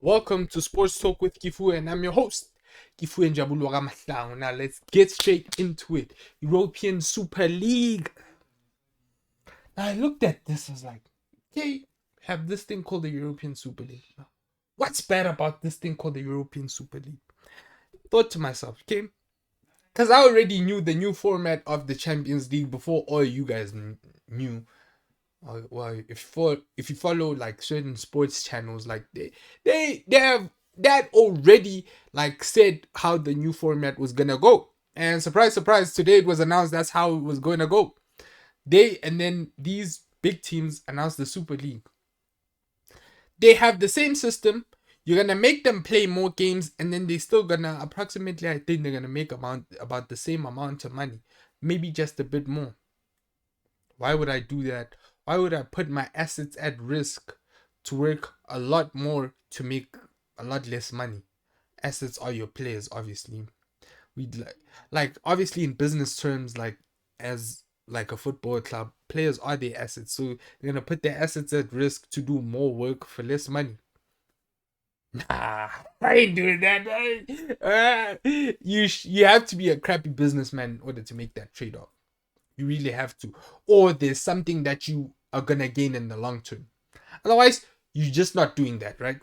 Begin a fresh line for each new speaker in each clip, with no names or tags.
Welcome to Sports Talk with Kifu, and I'm your host, Kifu and Jabulu Ramatlang. Now let's get straight into it. European Super League. Now I looked at this, I was like, okay, have this thing called the European Super League. What's bad about this thing called the European Super League? Thought to myself, okay, because I already knew the new format of the Champions League before all you guys knew. Well, if you follow like certain sports channels, like they have that already like said how the new format was gonna go. And surprise, surprise, today it was announced that's how it was going to go. And then these big teams announced the Super League. They have the same system. You're gonna make them play more games, and then they still gonna approximately, I think they're gonna make about the same amount of money, maybe just a bit more. Why would I do that? Why would I put my assets at risk to work a lot more to make a lot less money? Assets are your players, obviously. We'd like obviously in business terms, like as like a football club, players are their assets. So they're gonna put their assets at risk to do more work for less money. Nah, I ain't doing that. You have to be a crappy businessman in order to make that trade-off. You really have to. Or there's something that you are going to gain in the long term. Otherwise, you're just not doing that, right?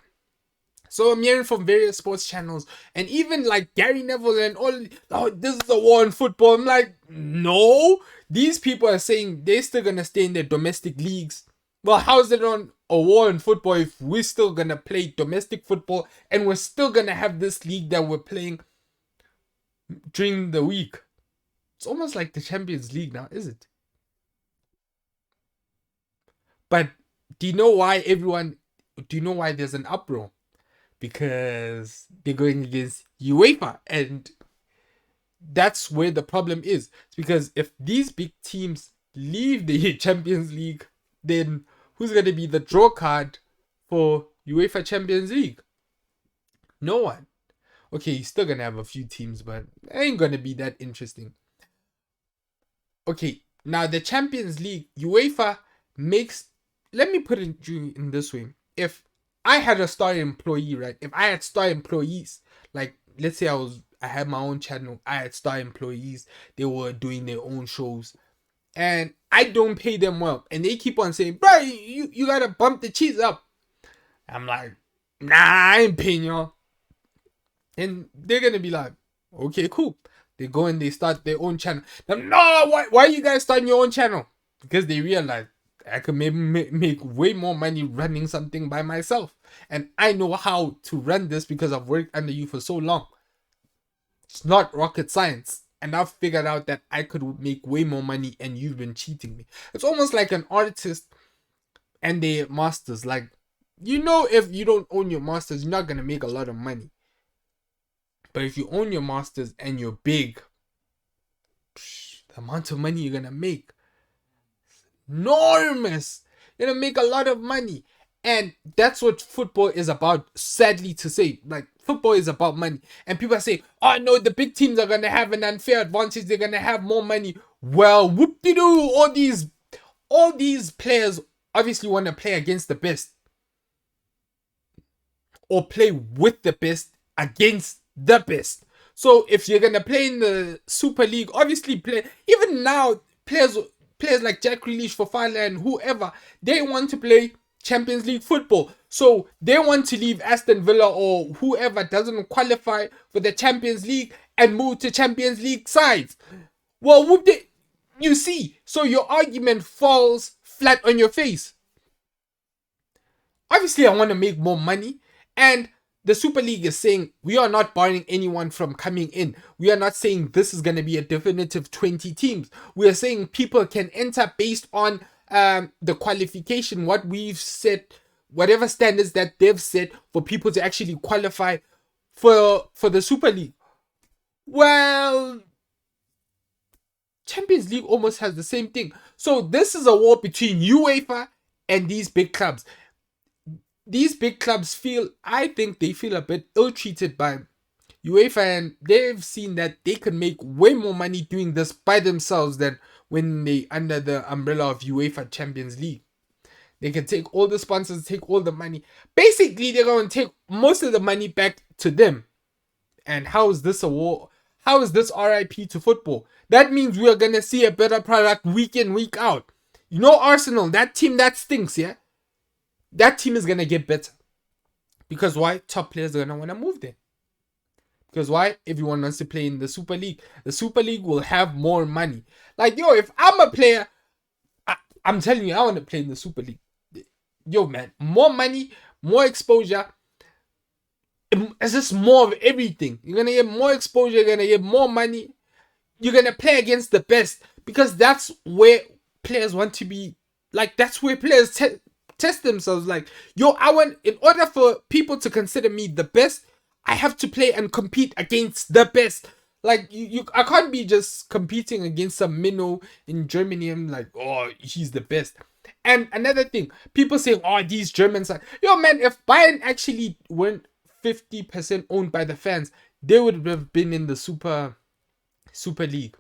So I'm hearing from various sports channels and even like Gary Neville and all, oh, this is a war in football. I'm like, no. These people are saying they're still going to stay in their domestic leagues. Well, how's it on a war in football if we're still going to play domestic football and we're still going to have this league that we're playing during the week? It's almost like the Champions League now, is it? But do you know why there's an uproar? Because they're going against UEFA, and that's where the problem is. It's because if these big teams leave the Champions League, then who's going to be the draw card for UEFA Champions League? No one. Okay, you're still going to have a few teams, but it ain't going to be that interesting. Okay, now the Champions League, UEFA makes, let me put it in this way. If I had a star employee, right? If I had star employees, like let's say I had my own channel, I had star employees, they were doing their own shows, and I don't pay them well, and they keep on saying, bro, you gotta bump the cheese up. I'm like, nah, I ain't paying y'all. And they're gonna be like, okay, cool. They go and they start their own channel. Now, no, why are you guys starting your own channel? Because they realize I could maybe make way more money running something by myself. And I know how to run this because I've worked under you for so long. It's not rocket science. And I've figured out that I could make way more money and you've been cheating me. It's almost like an artist and their masters. Like, if you don't own your masters, you're not going to make a lot of money. But if you own your masters and you're big, the amount of money you're going to make is enormous. You're going to make a lot of money. And that's what football is about, sadly to say. Like, football is about money. And people say, oh no, the big teams are going to have an unfair advantage. They're going to have more money. Well, whoop-de-doo. All these players obviously want to play against the best. Or play with the best against the best. So if you're gonna play in the Super League, obviously even now players like Jack Grealish, Fofana and whoever, they want to play Champions League football. So they want to leave Aston Villa or whoever doesn't qualify for the Champions League and move to Champions League sides. Well, you see, so your argument falls flat on your face. Obviously, I want to make more money, and the Super League is saying we are not barring anyone from coming in. We are not saying this is going to be a definitive 20 teams. We are saying people can enter based on the qualification, what we've set, whatever standards that they've set for people to actually qualify for the Super League. Well, Champions League almost has the same thing. So this is a war between UEFA and these big clubs. These big clubs I think they feel a bit ill-treated by UEFA, and they've seen that they can make way more money doing this by themselves than when they under the umbrella of UEFA Champions League. They can take all the sponsors, take all the money. Basically, they're going to take most of the money back to them. And how is this a war? How is this RIP to football? That means we are going to see a better product week in, week out. You know, Arsenal, that team that stinks, yeah? That team is going to get better. Because why? Top players are going to want to move there. Because why? Everyone wants to play in the Super League. The Super League will have more money. Like, yo, if I'm a player, I'm telling you, I want to play in the Super League. Yo, man, more money, more exposure. It's just more of everything. You're going to get more exposure. You're going to get more money. You're going to play against the best. Because that's where players want to be. Like, that's where players test themselves. Like, yo, in order for people to consider me the best, I have to play and compete against the best. Like, I can't be just competing against some minnow in Germany and like, oh, he's the best. And another thing, people saying, oh, these Germans are... Yo, man, if Bayern actually weren't 50% owned by the fans, they would have been in the Super League.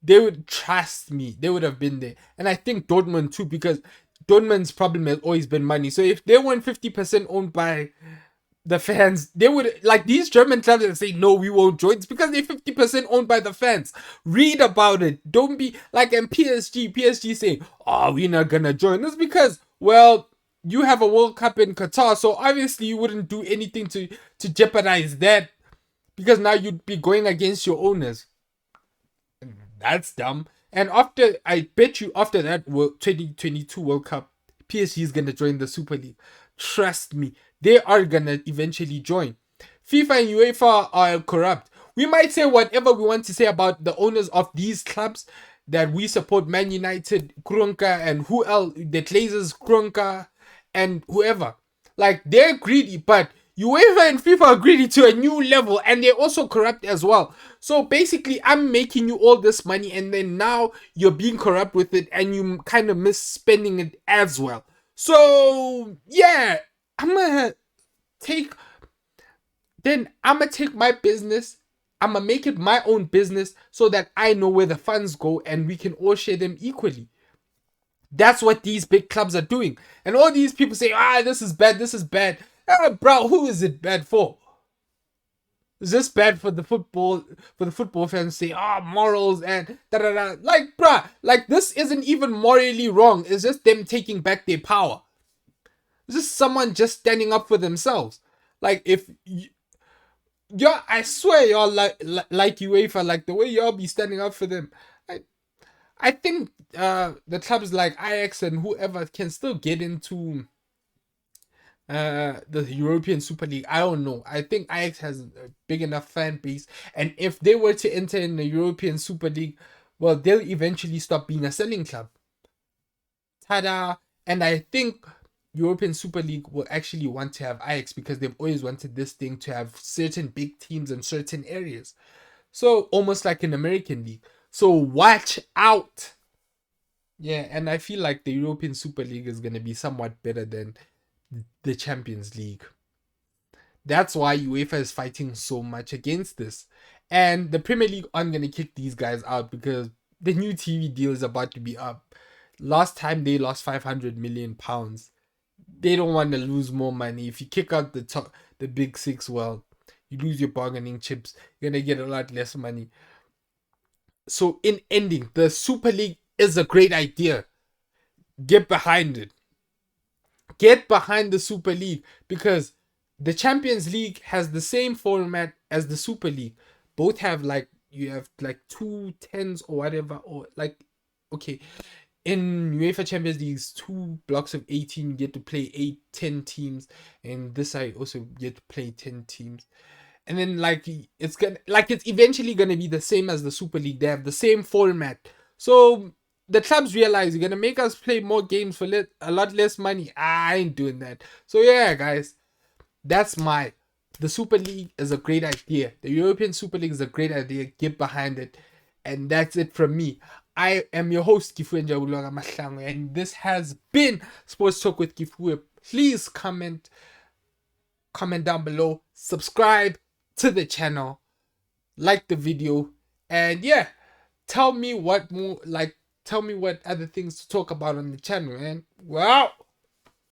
They would, trust me, they would have been there. And I think Dortmund too, because Dortmund's problem has always been money. So if they weren't 50% owned by the fans, they would, like, these German clubs that say no, we won't join, it's because they're 50% owned by the fans. Read about it. Don't be like, and PSG saying, oh, we're not gonna join. That's because, well, you have a World Cup in Qatar, so obviously you wouldn't do anything to jeopardize that, because now you'd be going against your owners. That's dumb. And I bet you after that 2022 World Cup, PSG is gonna join the Super League. Trust me, they are gonna eventually join. FIFA and UEFA are corrupt. We might say whatever we want to say about the owners of these clubs that we support, Man United, Kroenke, and who else, the Glazers, Kroenke, and whoever. Like, they're greedy, but UEFA and FIFA are greedy to a new level, and they're also corrupt as well. So basically, I'm making you all this money, and then now you're being corrupt with it, and you kind of misspending it as well. So yeah, I'm gonna take my business, I'm gonna make it my own business so that I know where the funds go and we can all share them equally. That's what these big clubs are doing. And all these people say, this is bad. Bro, who is it bad for? Is this bad for the football fans say, morals and da-da-da. Like, bruh, like, this isn't even morally wrong. It's just them taking back their power. It's just someone just standing up for themselves. Like, if I swear y'all like UEFA, like the way y'all be standing up for them. I think the clubs like Ajax and whoever can still get into the European Super League. I don't know. I think Ajax has a big enough fan base, and if they were to enter in the European Super League, well, they'll eventually stop being a selling club. Tada! And I think European Super League will actually want to have Ajax because they've always wanted this thing to have certain big teams in certain areas. So almost like an American league. So watch out. Yeah, and I feel like the European Super League is going to be somewhat better than the Champions League. That's why UEFA is fighting so much against this. And the Premier League aren't going to kick these guys out because the new TV deal is about to be up. Last time they lost £500 million. They don't want to lose more money. If you kick out the big six, well, you lose your bargaining chips. You're going to get a lot less money. So in ending, the Super League is a great idea. Get behind it. Get behind the Super League because the Champions League has the same format as the Super League. Both have you have 2 10s or whatever, or okay. In UEFA Champions League, 2 blocks of 18, you get to play 10 teams. And this I also get to play 10 teams. And then it's eventually gonna be the same as the Super League. They have the same format. So the clubs realize you're gonna make us play more games for a lot less money. I ain't doing that. So yeah, guys, that's the Super League is a great idea. The European Super League is a great idea. Get behind it. And that's it from me. I am your host, Kifue Njabulwaga Mahlangu, and this has been Sports Talk with Kifue. Please comment down below, subscribe to the channel, like the video, and yeah, tell me what other things to talk about on the channel, man. Wow.